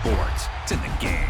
sports. It's in the game.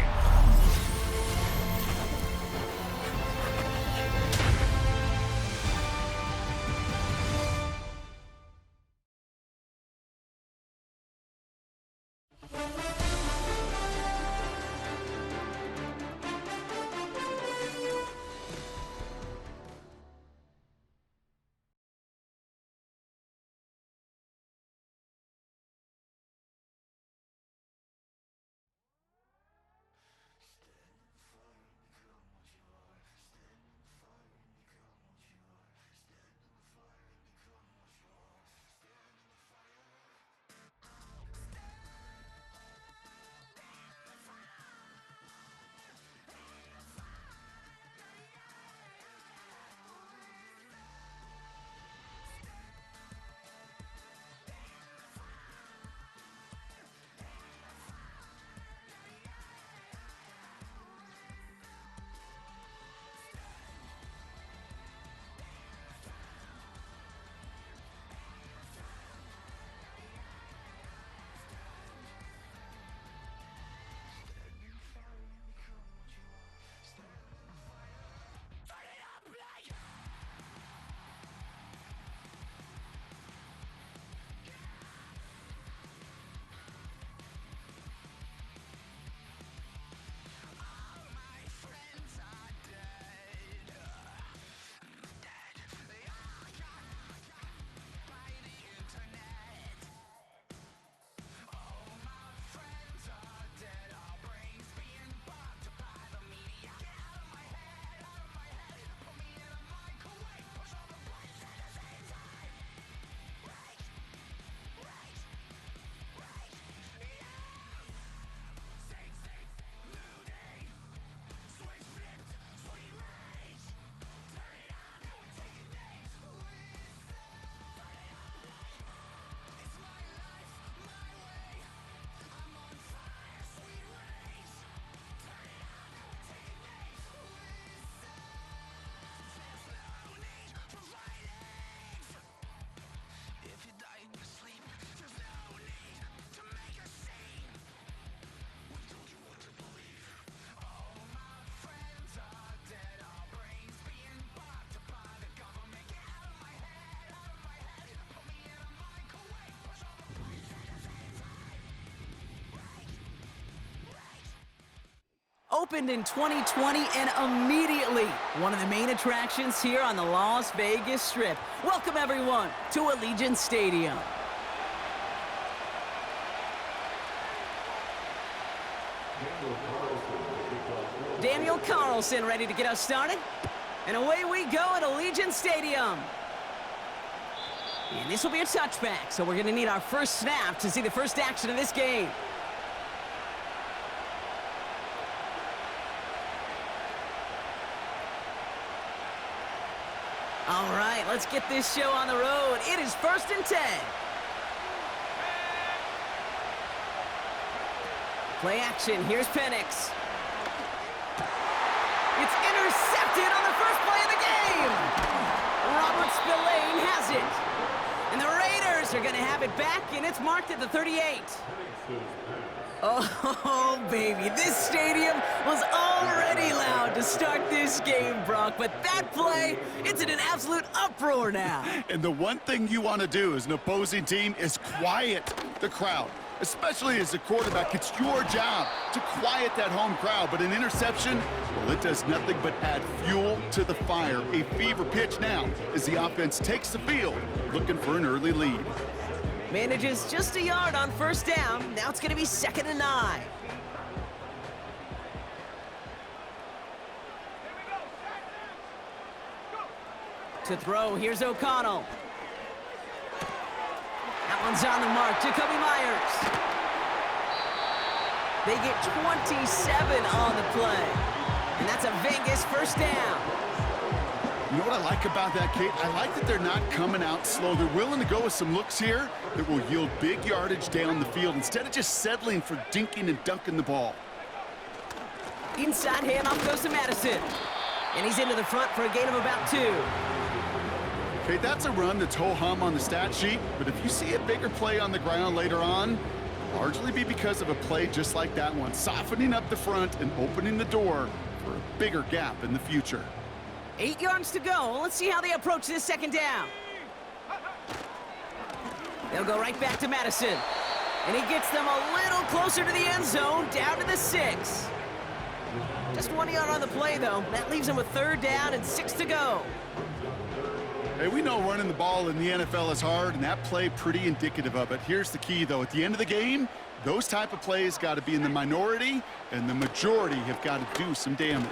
Opened in 2020 and immediately one of the main attractions here on the Las Vegas Strip. Welcome everyone to Allegiant Stadium. Daniel Carlson ready to get us started. And away we go at Allegiant Stadium. And this will be a touchback, so we're going to need our first snap to see the first action of this game. All right, let's get this show on the road. It is 1st and 10. Play action, here's Penix. It's intercepted on the first play of the game. Robert Spillane has it. And the Raiders are gonna have it back, and it's marked at the 38. Oh, baby, this stadium was already loud to start this game, Brock, but that play, it's in an absolute uproar now. And the one thing you want to do as an opposing team is quiet the crowd, especially as a quarterback. It's your job to quiet that home crowd, but an interception, well, it does nothing but add fuel to the fire. A fever pitch now as the offense takes the field, looking for an early lead. Manages just a yard on first down. Now it's going to be 2nd and 9. To throw, here's O'Connell. That one's on the mark. Jacoby Myers. They get 27 on the play. And that's a Vegas first down. You know what I like about that, Kate? I like that they're not coming out slow. They're willing to go with some looks here that will yield big yardage down the field instead of just settling for dinking and dunking the ball. Inside handoff goes to Madison. And he's into the front for a gain of about 2. Okay, that's a run that's ho-hum on the stat sheet, but if you see a bigger play on the ground later on, largely be because of a play just like that one, softening up the front and opening the door for a bigger gap in the future. 8 yards to go. Let's see how they approach this second down. They'll go right back to Madison. And he gets them a little closer to the end zone, down to the 6. Just 1 yard on the play, though. That leaves them with 3rd down and 6 to go. Hey, we know running the ball in the NFL is hard, and that play pretty indicative of it. Here's the key, though. At the end of the game, those type of plays got to be in the minority, and the majority have got to do some damage.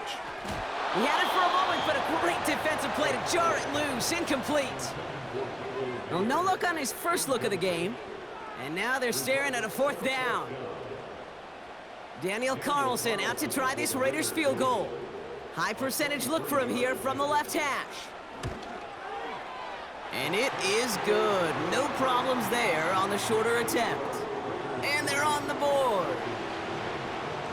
He had it for a moment, but a great defensive play to jar it loose. Incomplete. Well, no look on his first look of the game. And now they're staring at a 4th down. Daniel Carlson out to try this Raiders field goal. High percentage look for him here from the left hash. And it is good. No problems there on the shorter attempt. And they're on the board.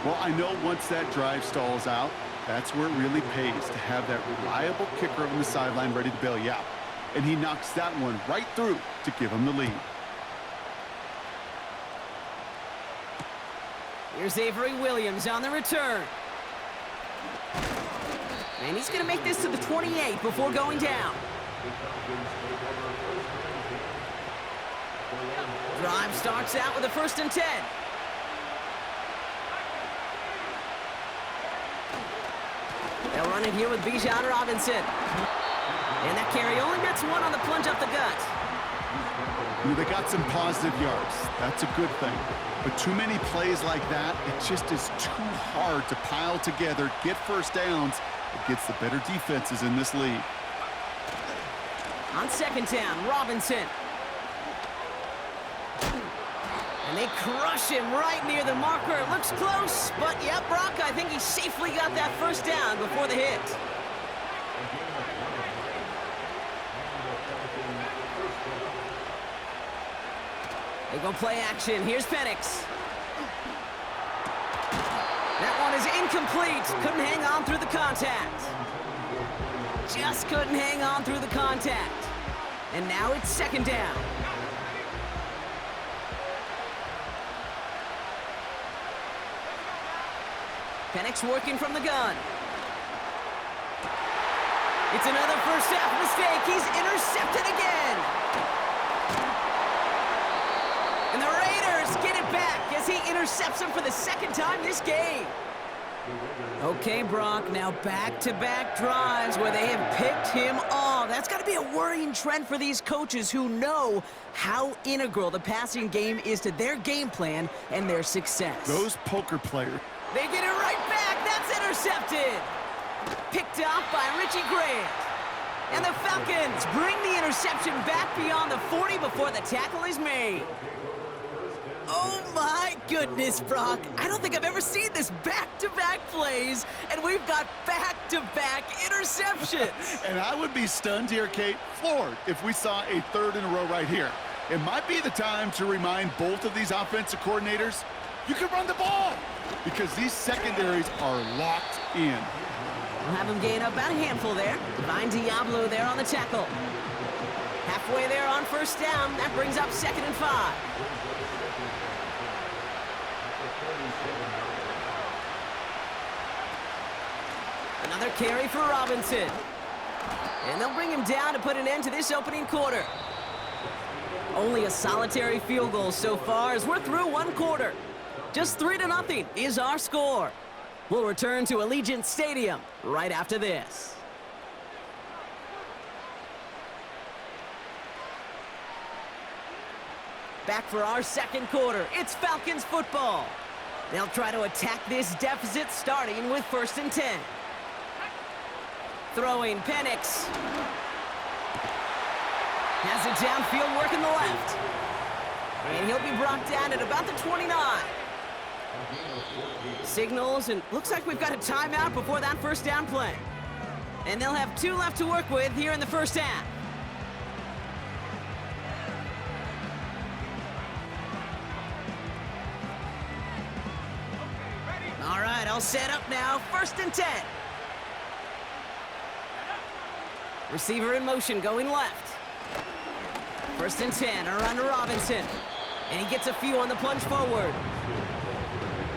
Well, I know once that drive stalls out, that's where it really pays to have that reliable kicker on the sideline ready to bail you out. And he knocks that one right through to give him the lead. Here's Avery Williams on the return. And he's going to make this to the 28 before going down. Drive starts out with a 1st and 10. They'll run it here with Bijan Robinson. And that carry only gets 1 on the plunge up the gut. They got some positive yards. That's a good thing. But too many plays like that, it just is too hard to pile together, get 1st downs against the better defenses in this league. On 2nd down, Robinson. And they crush him right near the marker. It looks close, but yep, Brock, I think he safely got that 1st down before the hit. They go play action. Here's Penix. That one is incomplete. Couldn't hang on through the contact. Just couldn't hang on through the contact. And now it's 2nd down. Penix working from the gun. It's another first half mistake. He's intercepted again. And the Raiders get it back as he intercepts him for the 2nd time this game. Okay, Brock, now back-to-back drives where they have picked him off. That's got to be a worrying trend for these coaches who know how integral the passing game is to their game plan and their success. Those poker players. They get it right back. That's intercepted. Picked off by Richie Grant. And the Falcons bring the interception back beyond the 40 before the tackle is made. Oh my goodness, Brock. I don't think I've ever seen this back-to-back plays, and we've got back-to-back interceptions. And I would be stunned here, Kate, floored, if we saw a 3rd in a row right here. It might be the time to remind both of these offensive coordinators, you can run the ball, because these secondaries are locked in. We'll have him gain up about a handful there. Divine Diablo there on the tackle. Halfway there on 1st down. That brings up 2nd and 5. Another carry for Robinson. And they'll bring him down to put an end to this opening quarter. Only a solitary field goal so far as we're through 1 quarter. Just 3-0 is our score. We'll return to Allegiant Stadium right after this. Back for our 2nd quarter. It's Falcons football. They'll try to attack this deficit starting with 1st and 10. Throwing Penix. Has it downfield working the left. And he'll be brought down at about the 29. Signals, and looks like we've got a timeout before that 1st down play. And they'll have 2 left to work with here in the 1st half. All right, all set up now. 1st and 10. Receiver in motion going left. 1st and 10, around to Robinson. And he gets a few on the plunge forward.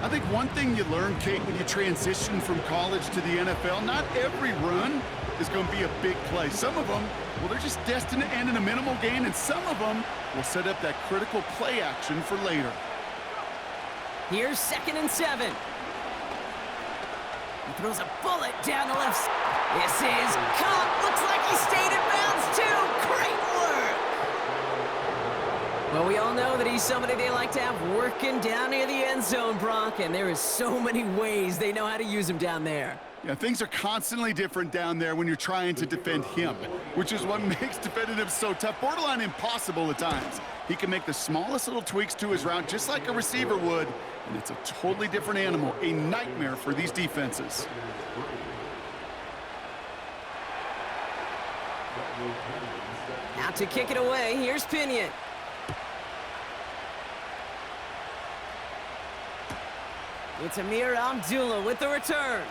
I think one thing you learn, Kate, when you transition from college to the NFL, not every run is going to be a big play. Some of them, well, they're just destined to end in a minimal gain, and some of them will set up that critical play action for later. Here's 2nd and 7. He throws a bullet down the left side. This is caught. Looks like he stayed in bounds, too. Great work. Well, we all know that he's somebody they like to have working down near the end zone, Brock, and there is so many ways they know how to use him down there. Yeah, things are constantly different down there when you're trying to defend him, which is what makes defending him so tough, borderline impossible at times. He can make the smallest little tweaks to his route just like a receiver would, and it's a totally different animal, a nightmare for these defenses. Out to kick it away, here's Pinion. It's Amir Abdullah with the return.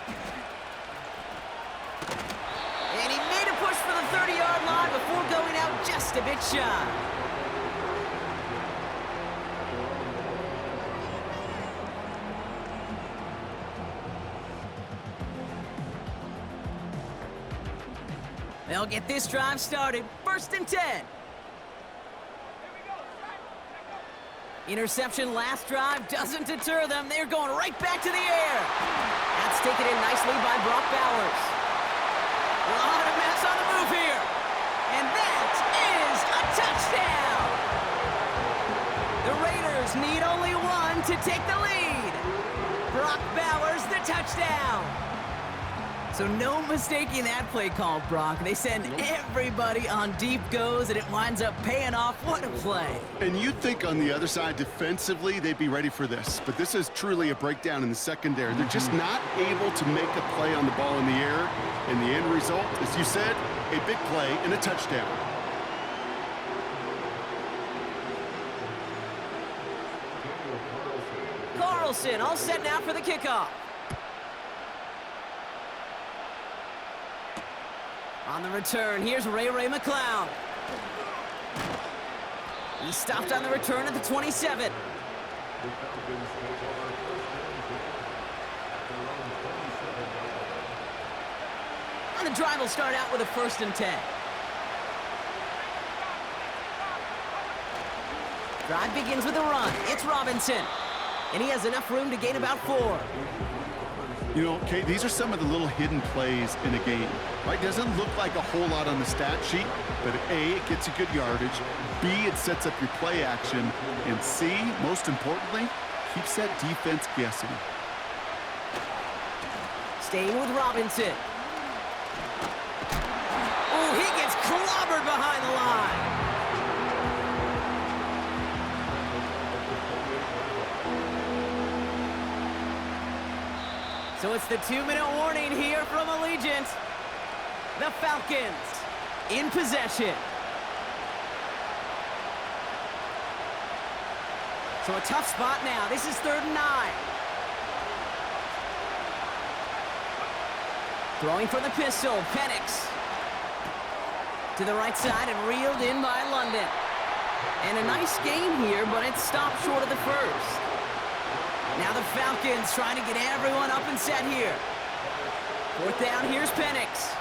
And he made a push for the 30-yard line before going out just a bit shy. They'll get this drive started. 1st and 10. Interception last drive doesn't deter them. They're going right back to the air. That's taken in nicely by Brock Bowers. A lot of mess on the move here. And that is a touchdown. The Raiders need only one to take the lead. Brock Bowers, the touchdown. So no mistaking that play call, Brock. They send everybody on deep goes, and it winds up paying off. What a play. And you'd think on the other side, defensively, they'd be ready for this. But this is truly a breakdown in the secondary. They're just not able to make a play on the ball in the air. And the end result, as you said, a big play and a touchdown. Carlson all set now for the kickoff. On the return, here's Ray McCloud. He stopped on the return at the 27. And the drive will start out with a 1st and 10. Drive begins with a run. It's Robinson. And he has enough room to gain about 4. You know, Kate, these are some of the little hidden plays in a game, right? Doesn't look like a whole lot on the stat sheet, but A, it gets you good yardage, B, it sets up your play action, and C, most importantly, keeps that defense guessing. Staying with Robinson. Oh, he gets clobbered behind the line. So it's the 2-minute warning here from Allegiant. The Falcons in possession. So a tough spot now. This is 3rd and 9. Throwing for the pistol, Penix. To the right side and reeled in by London. And a nice game here, but it stopped short of the first. Now the Falcons trying to get everyone up and set here. 4th down, here's Penix.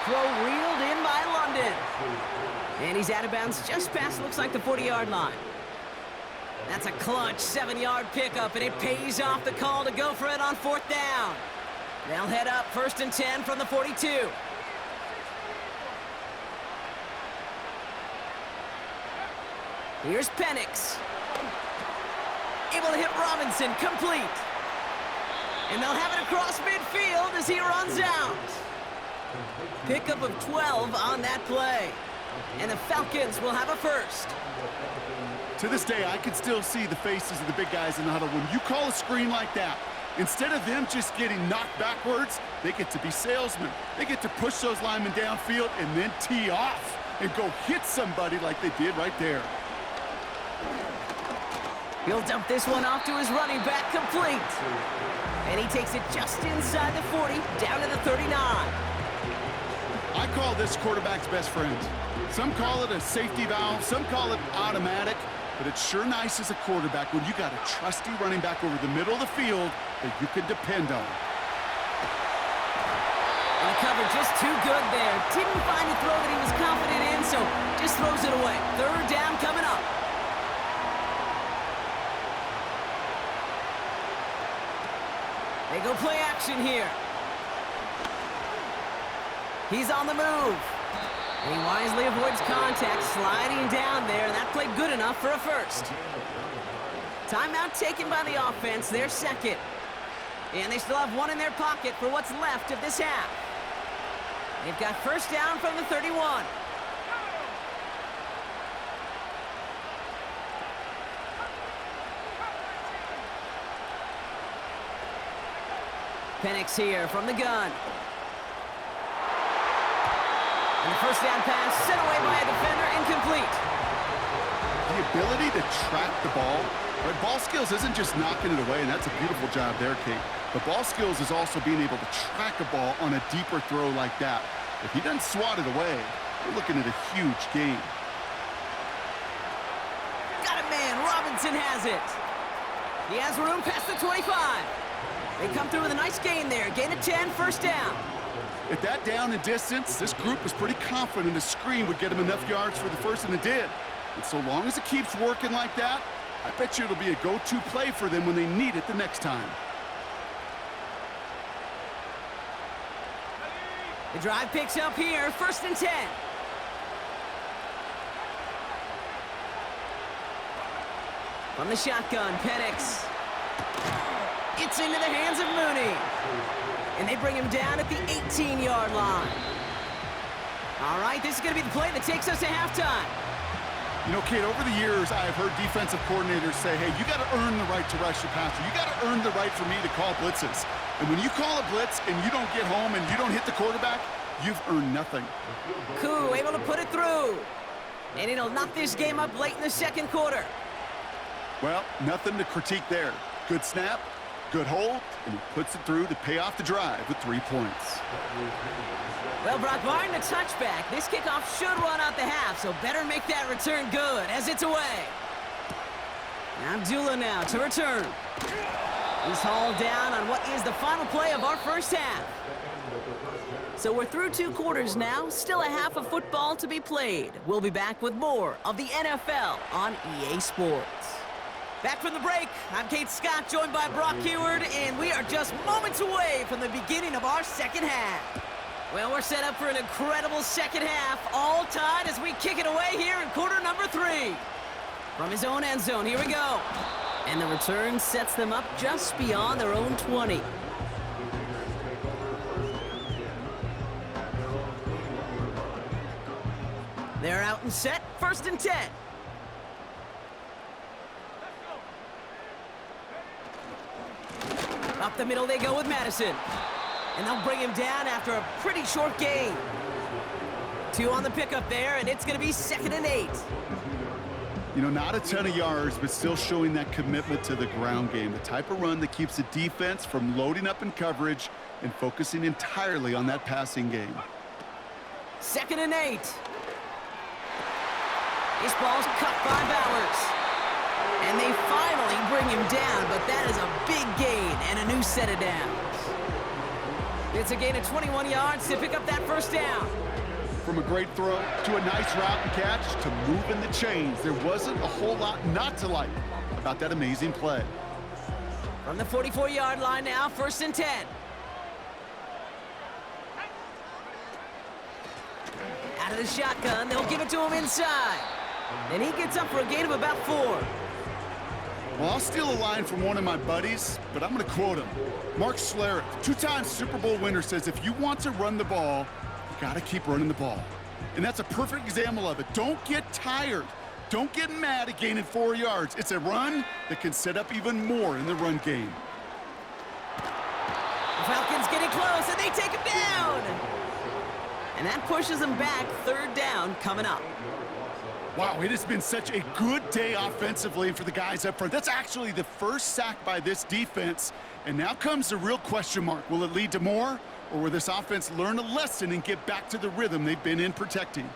Throw reeled in by London. And he's out of bounds just past, looks like, the 40-yard line. That's a clutch 7-yard pickup, and it pays off the call to go for it on 4th down. They'll head up 1st and 10 from the 42. Here's Penix. Able to hit Robinson, complete. And they'll have it across midfield as he runs out. Pickup of 12 on that play. And the Falcons will have a 1st. To this day, I can still see the faces of the big guys in the huddle. When you call a screen like that, instead of them just getting knocked backwards, they get to be salesmen. They get to push those linemen downfield and then tee off and go hit somebody like they did right there. He'll dump this one off to his running back, complete. And he takes it just inside the 40, down to the 39. I call this quarterback's best friend. Some call it a safety valve, some call it automatic. but it's sure nice as a quarterback when you got a trusty running back over the middle of the field that you can depend on. And the cover just too good there. Didn't find a throw that he was confident in, so just throws it away. Third down coming up. They go play action here. He's on the move. And he wisely avoids contact, sliding down there, and that played good enough for a first. Timeout taken by the offense, their second. And they still have one in their pocket for what's left of this half. They've got first down from the 31. Penix here from the gun. And the first down pass sent away by a defender, incomplete. The ability to track the ball, right? Ball skills isn't just knocking it away, and that's a beautiful job there, Kate. But ball skills is also being able to track a ball on a deeper throw like that. If he doesn't swat it away, we're looking at a huge gain. Got it, man. Robinson has it. He has room past the 25. They come through with a nice gain there. Gain of 10, first down. At that down and distance, this group was pretty confident a screen would get him enough yards for the first, and it did. And so long as it keeps working like that, I bet you it'll be a go-to play for them when they need it the next time. The drive picks up here, first and 10. From the shotgun, Penix. It's into the hands of Mooney. And they bring him down at the 18-yard line. All right, this is going to be the play that takes us to halftime. You know, Kate, over the years, I have heard defensive coordinators say, hey, you got to earn the right to rush the passer. You got to earn the right for me to call blitzes. And when you call a blitz and you don't get home and you don't hit the quarterback, you've earned nothing. Koo able to put it through. And it'll knock this game up late in the second quarter. Well, nothing to critique there. Good snap, good hold, and he puts it through to pay off the drive with 3 points. Well, Brock, barring the touchback, this kickoff should run out the half, so better make that return good as it's away. Abdullah now to return. He's hauled down on what is the final play of our first half. So we're through 2 quarters now, still a half of football to be played. We'll be back with more of the NFL on EA Sports. Back from the break, I'm Kate Scott, joined by Brock Huard, and we are just moments away from the beginning of our second half. Well, we're set up for an incredible second half, all tied as we kick it away here in quarter number 3. From his own end zone, here we go. And the return sets them up just beyond their own 20. They're out and set, first and 10. Up the middle they go with Madison. And they'll bring him down after a pretty short gain. 2 on the pickup there, and it's going to be 2nd and 8. You know, not a ton of yards, but still showing that commitment to the ground game. The type of run that keeps the defense from loading up in coverage and focusing entirely on that passing game. 2nd and 8. This ball's cut by Bowers. And they finally bring him down, but that is a big gain and a new set of downs. It's a gain of 21 yards to pick up that first down. From a great throw to a nice route and catch to moving the chains, there wasn't a whole lot not to like about that amazing play. From the 44-yard line now, first and 10. Out of the shotgun, they'll give it to him inside. And he gets up for a gain of about 4. Well, I'll steal a line from one of my buddies, but I'm going to quote him. Mark Schlereth, 2-time Super Bowl winner, says if you want to run the ball, you got to keep running the ball. And that's a perfect example of it. Don't get tired. Don't get mad at gaining 4 yards. It's a run that can set up even more in the run game. The Falcons getting close, and they take him down. And that pushes them back, 3rd down coming up. Wow, it has been such a good day offensively for the guys up front. That's actually the first sack by this defense. And now comes the real question mark. Will it lead to more? Or will this offense learn a lesson and get back to the rhythm they've been in protecting?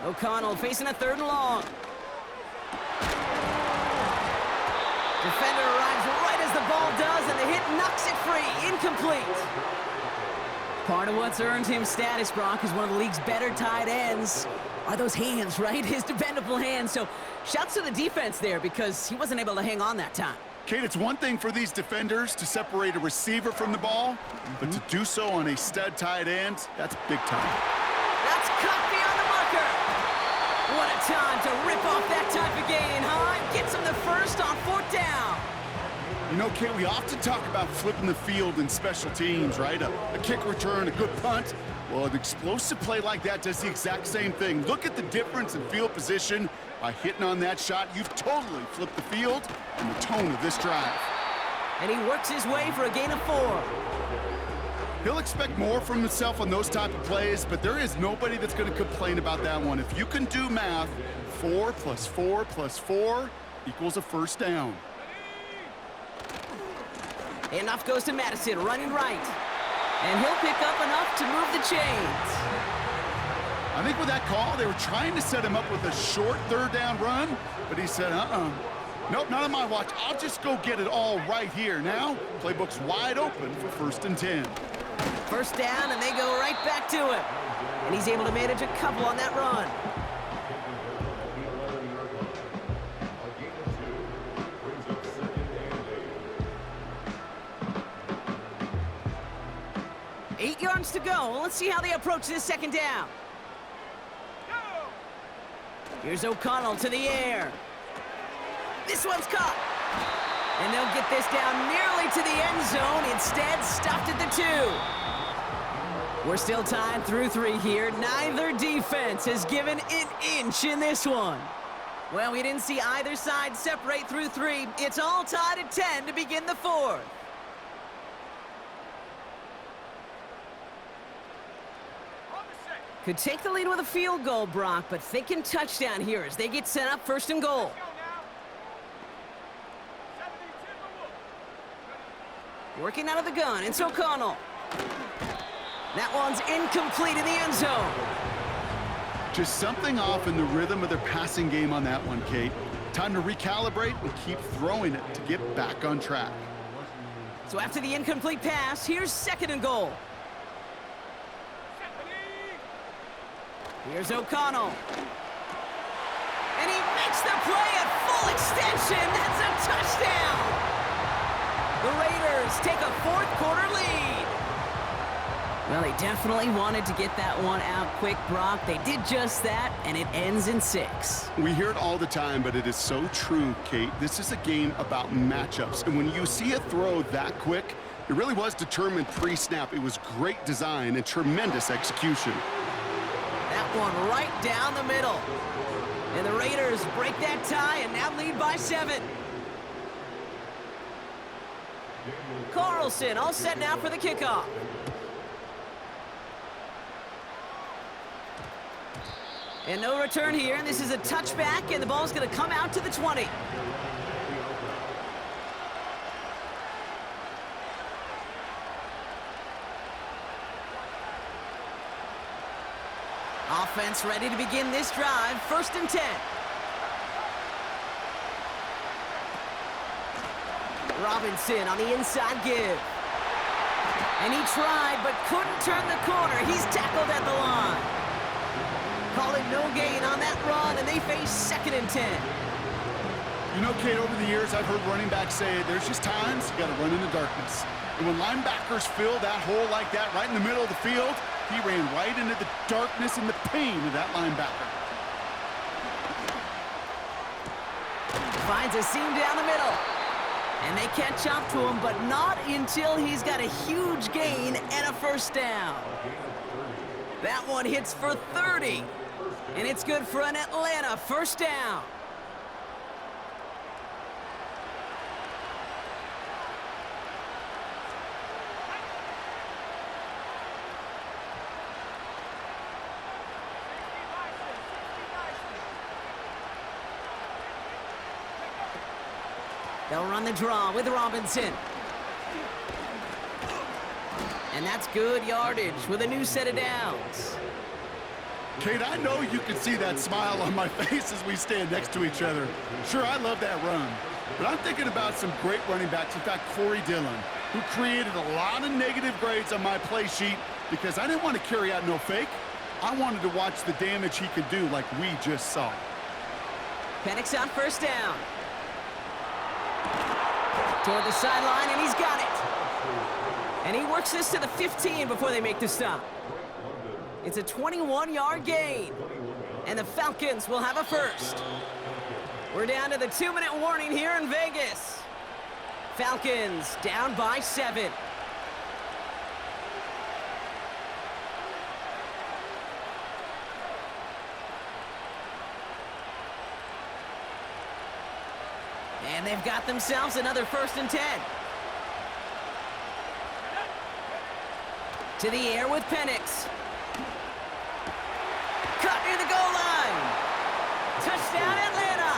O'Connell facing a 3rd and long. Defender arrives right as the ball does, and the hit knocks it free. Incomplete. Part of what's earned him status, Brock, is one of the league's better tight ends. Are those hands, right? His dependable hands. So shouts to the defense there because he wasn't able to hang on that time. Kate, it's one thing for these defenders to separate a receiver from the ball, but to do so on a stud tight end, that's big time. That's cut beyond the marker. What a time to rip off that type of gain, huh? Gets him the first on 4th down. You know, Kate, we often talk about flipping the field in special teams, right? A kick return, a good punt. Well, an explosive play like that does the exact same thing. Look at the difference in field position. By hitting on that shot, you've totally flipped the field and the tone of this drive. And he works his way for a gain of 4. He'll expect more from himself on those type of plays, but there is nobody that's going to complain about that one. If you can do math, 4 + 4 + 4 equals a first down. Enough goes to Madison, running right. And he'll pick up enough to move the chains. I think with that call, they were trying to set him up with a short 3rd down run, but he said, nope, not on my watch. I'll just go get it all right here. Now, playbook's wide open for 1st and 10. First down, and they go right back to him. And he's able to manage a couple on that run. Eight yards to go. Let's see how they approach this 2nd down. Here's O'Connell to the air. This one's caught. And they'll get this down nearly to the end zone. Instead, stopped at the 2. We're still tied through 3 here. Neither defense has given an inch in this one. Well, we didn't see either side separate through 3. It's all tied at 10 to begin the 4th. Could take the lead with a field goal, Brock, but thinking touchdown here as they get set up 1st and goal. Working out of the gun, it's O'Connell. That one's incomplete in the end zone. Just something off in the rhythm of their passing game on that one, Kate. Time to recalibrate and keep throwing it to get back on track. So after the incomplete pass, here's 2nd and goal. Here's O'Connell. And he makes the play at full extension. That's a touchdown. The Raiders take a 4th quarter lead. Well, they definitely wanted to get that one out quick, Brock. They did just that, and it ends in 6. We hear it all the time, but it is so true, Kate. This is a game about matchups, and when you see a throw that quick, it really was determined pre-snap. It was great design and tremendous execution. That one right down the middle. And the Raiders break that tie and now lead by 7. Carlson all set now for the kickoff. And no return here, and this is a touchback, and the ball's going to come out to the 20. Offense ready to begin this drive. 1st and 10. Robinson on the inside give. And he tried, but couldn't turn the corner. He's tackled at the line. Call it no gain on that run, and they face 2nd and 10. You know, Kate, over the years, I've heard running backs say there's just times you got to run in the darkness. And when linebackers fill that hole like that right in the middle of the field, he ran right into the darkness and the pain of that linebacker. Finds a seam down the middle. And they catch up to him, but not until he's got a huge gain and a 1st down. That one hits for 30. And it's good for an Atlanta 1st down. They'll run the draw with Robinson. And that's good yardage with a new set of downs. Kate, I know you can see that smile on my face as we stand next to each other. Sure, I love that run. But I'm thinking about some great running backs. In fact, Corey Dillon, who created a lot of negative grades on my play sheet because I didn't want to carry out no fake. I wanted to watch the damage he could do like we just saw. Penix on first down. Toward the sideline, and he's got it. And he works this to the 15 before they make the stop. It's a 21-yard gain. And the Falcons will have a first. We're down to the 2-minute warning here in Vegas. Falcons down by 7. And they've got themselves another 1st and 10. To the air with Penix. Cut near the goal line. Touchdown, Atlanta.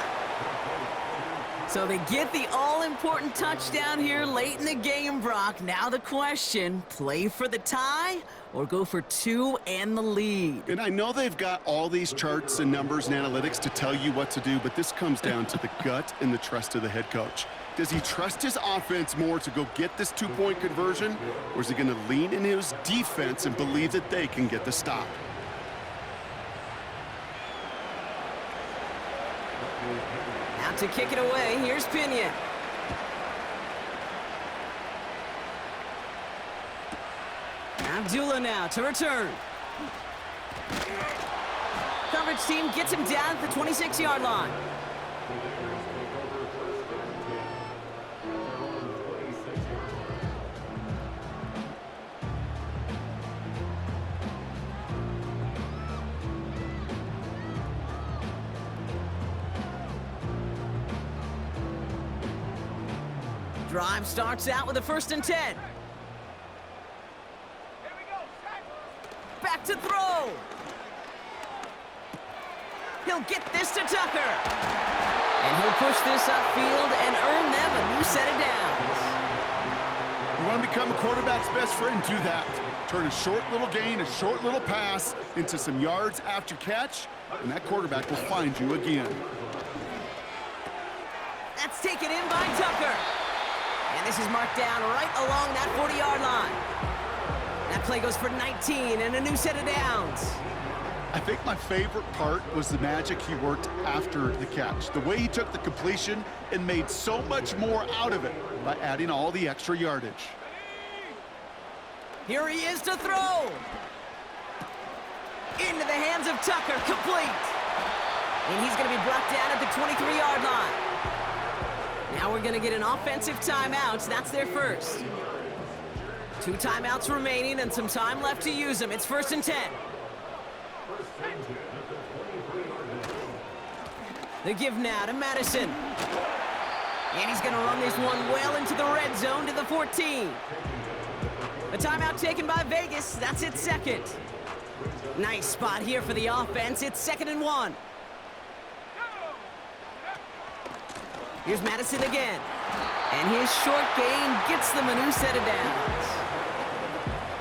So they get the all-important touchdown here late in the game, Brock. Now the question, play for the tie or go for 2 and the lead? And I know they've got all these charts and numbers and analytics to tell you what to do, but this comes down to the gut and the trust of the head coach. Does he trust his offense more to go get this 2-point conversion, or is he going to lean in his defense and believe that they can get the stop? Out to kick it away, here's Pinion. Abdullah now to return. Coverage team gets him down at the 26-yard line. Drive starts out with a 1st and 10. Back to throw. He'll get this to Tucker. And he'll push this upfield and earn them a new set of downs. You want to become a quarterback's best friend, do that. Turn a short little gain, a short little pass into some yards after catch, and that quarterback will find you again. That's taken in by Tucker. And this is marked down right along that 40-yard line. That play goes for 19 and a new set of downs. I think my favorite part was the magic he worked after the catch. The way he took the completion and made so much more out of it by adding all the extra yardage. Here he is to throw. Into the hands of Tucker, complete. And he's going to be brought down at the 23-yard line. Now we're going to get an offensive timeout. That's their first. 2 timeouts remaining and some time left to use them. It's 1st and 10. The give now to Madison. And he's going to run this one well into the red zone to the 14. A timeout taken by Vegas. That's its 2nd. Nice spot here for the offense. It's 2nd and 1. Here's Madison again. And his short gain gets them a new set of downs.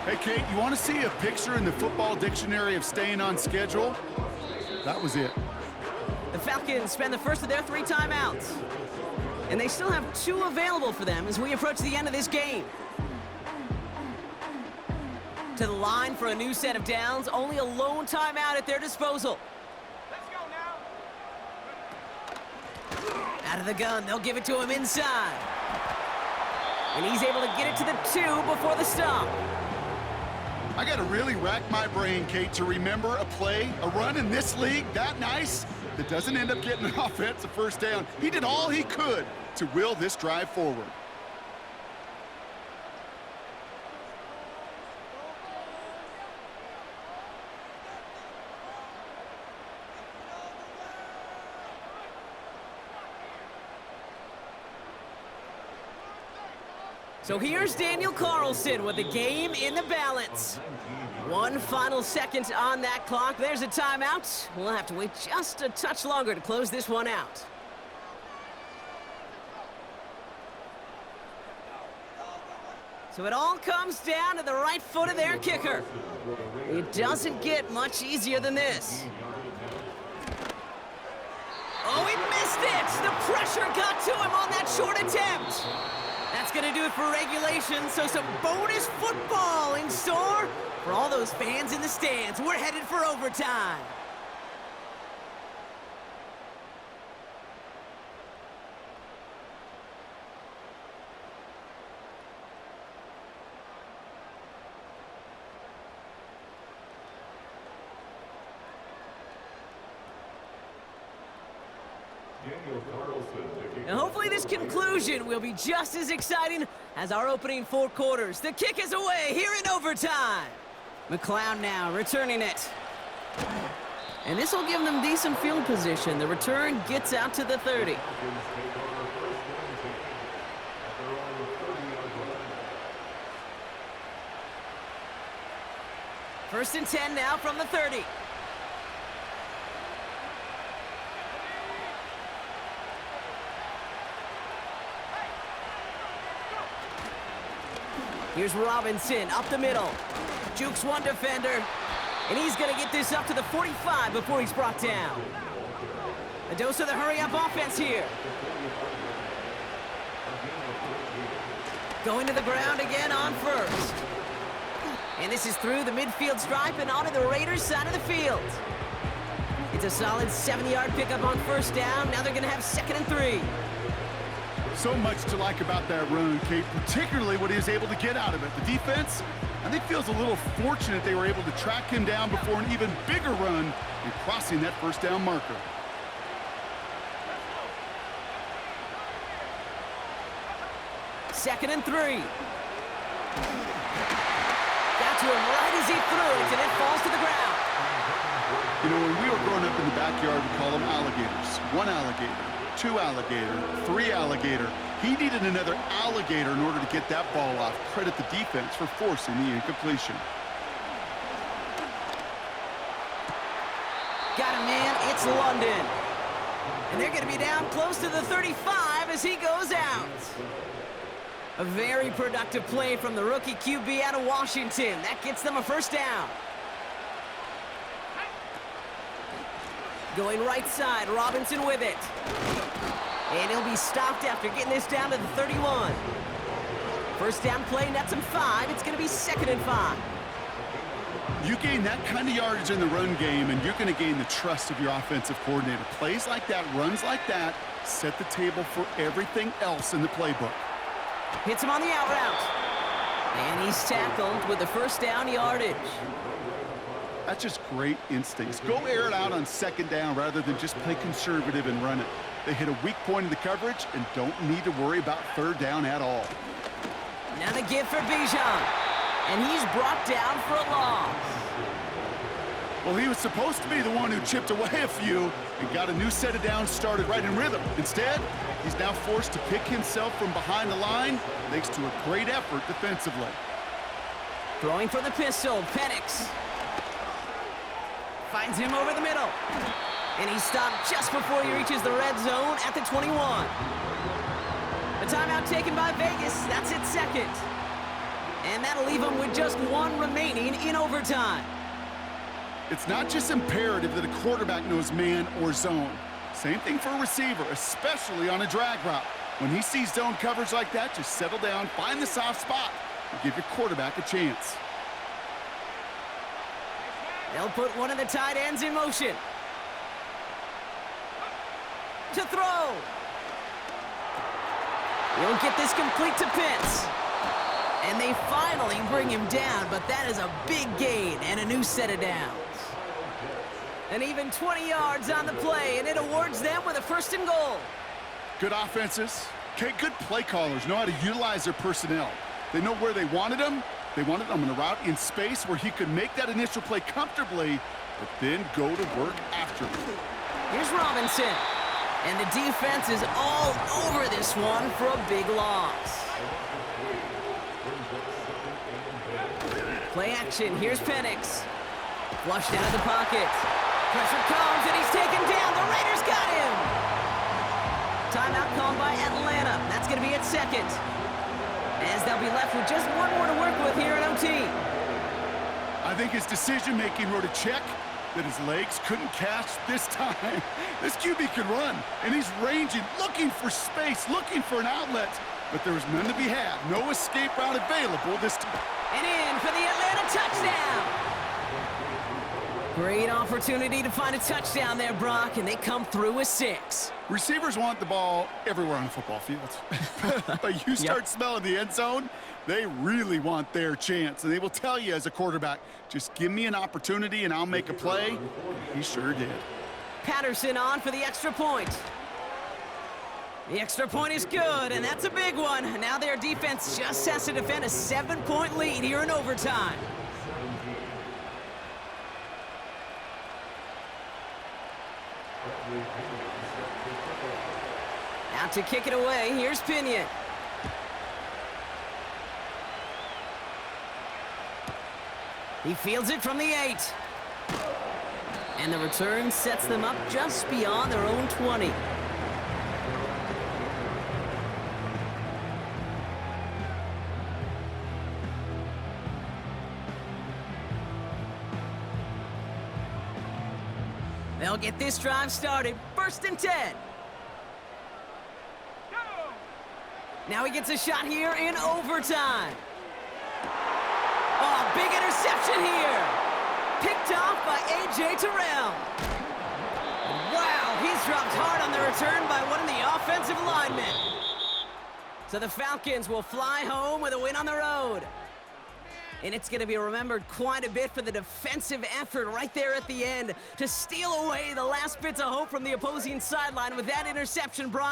Hey, Kate, you want to see a picture in the football dictionary of staying on schedule? That was it. The Falcons spend the first of their 3 timeouts. And they still have 2 available for them as we approach the end of this game. To the line for a new set of downs. Only a lone timeout at their disposal. Out of the gun, they'll give it to him inside. And he's able to get it to the 2 before the stop. I got to really rack my brain, Kate, to remember a play, a run in this league that nice that doesn't end up getting an offensive first down. He did all he could to will this drive forward. So here's Daniel Carlson with the game in the balance. 1 final second on that clock. There's a timeout. We'll have to wait just a touch longer to close this one out. So it all comes down to the right foot of their kicker. It doesn't get much easier than this. Oh, he missed it! The pressure got to him on that short attempt. That's gonna do it for regulation, so some bonus football in store for all those fans in the stands. We're headed for overtime. And hopefully this conclusion will be just as exciting as our opening 4 quarters. The kick is away here in overtime. McCloud now returning it. And this will give them decent field position. The return gets out to the 30. First and 10 now from the 30. Here's Robinson up the middle. Jukes one defender. And he's going to get this up to the 45 before he's brought down. A dose of the hurry-up offense here. Going to the ground again on first. And this is through the midfield stripe and onto the Raiders' side of the field. It's a solid 70-yard pickup on first down. Now they're going to have 2nd and 3. So much to like about that run, Kate, particularly what he was able to get out of it. The defense, I think, feels a little fortunate they were able to track him down before an even bigger run and crossing that first down marker. Second and 3. Got to him right as he threw it, and it falls to the ground. You know, when we were growing up in the backyard, we call them alligators. 1 alligator, 2 alligator, 3 alligator. He needed another alligator in order to get that ball off. Credit the defense for forcing the incompletion. Got him, man. It's London. And they're going to be down close to the 35 as he goes out. A very productive play from the rookie QB out of Washington. That gets them a first down. Going right side, Robinson with it. And he'll be stopped after getting this down to the 31. First down play, nets him 5. It's going to be 2nd and 5. You gain that kind of yardage in the run game, and you're going to gain the trust of your offensive coordinator. Plays like that, runs like that, set the table for everything else in the playbook. Hits him on the out route. And he's tackled with the first down yardage. That's just great instincts. Go air it out on 2nd down rather than just play conservative and run it. They hit a weak point in the coverage and don't need to worry about 3rd down at all. Now the give for Bijan. And he's brought down for a loss. Well, he was supposed to be the one who chipped away a few and got a new set of downs started right in rhythm. Instead, he's now forced to pick himself from behind the line thanks to a great effort defensively. Throwing for the pistol, Penix. Finds him over the middle. And he's stopped just before he reaches the red zone at the 21. A timeout taken by Vegas. That's its 2nd. And that'll leave him with just 1 remaining in overtime. It's not just imperative that a quarterback knows man or zone. Same thing for a receiver, especially on a drag route. When he sees zone coverage like that, just settle down, find the soft spot, and give your quarterback a chance. They'll put one of the tight ends in motion. To throw. Won't get this complete to Pitts. And they finally bring him down, but that is a big gain and a new set of downs. And even 20 yards on the play, and it awards them with a 1st and goal. Good offenses. Okay, good play callers know how to utilize their personnel. They know where they wanted them. They wanted him on a route in space where he could make that initial play comfortably, but then go to work after. Here's Robinson. And the defense is all over this one for a big loss. Play action. Here's Penix. Flushed out of the pocket. Pressure comes, and he's taken down. The Raiders got him. Timeout called by Atlanta. That's going to be its 2nd. As they'll be left with just one more to work with here at OT. I think his decision-making wrote a check that his legs couldn't catch this time. This QB can run, and he's ranging, looking for space, looking for an outlet. But there was none to be had. No escape route available this time. And in for the Atlanta touchdown. Great opportunity to find a touchdown there, Brock, and they come through with 6. Receivers want the ball everywhere on the football field. But you start smelling the end zone, they really want their chance. And they will tell you as a quarterback, just give me an opportunity and I'll make a play. And he sure did. Patterson on for the extra point. The extra point is good, and that's a big one. Now their defense just has to defend a 7-point lead here in overtime. Out to kick it away, here's Pinion. He fields it from the 8. And the return sets them up just beyond their own 20. They'll get this drive started. 1st and 10. Now he gets a shot here in overtime. Oh, big interception here. Picked off by A.J. Terrell. Wow, he's dropped hard on the return by one of the offensive linemen. So the Falcons will fly home with a win on the road. And it's going to be remembered quite a bit for the defensive effort right there at the end to steal away the last bits of hope from the opposing sideline with that interception, Brian.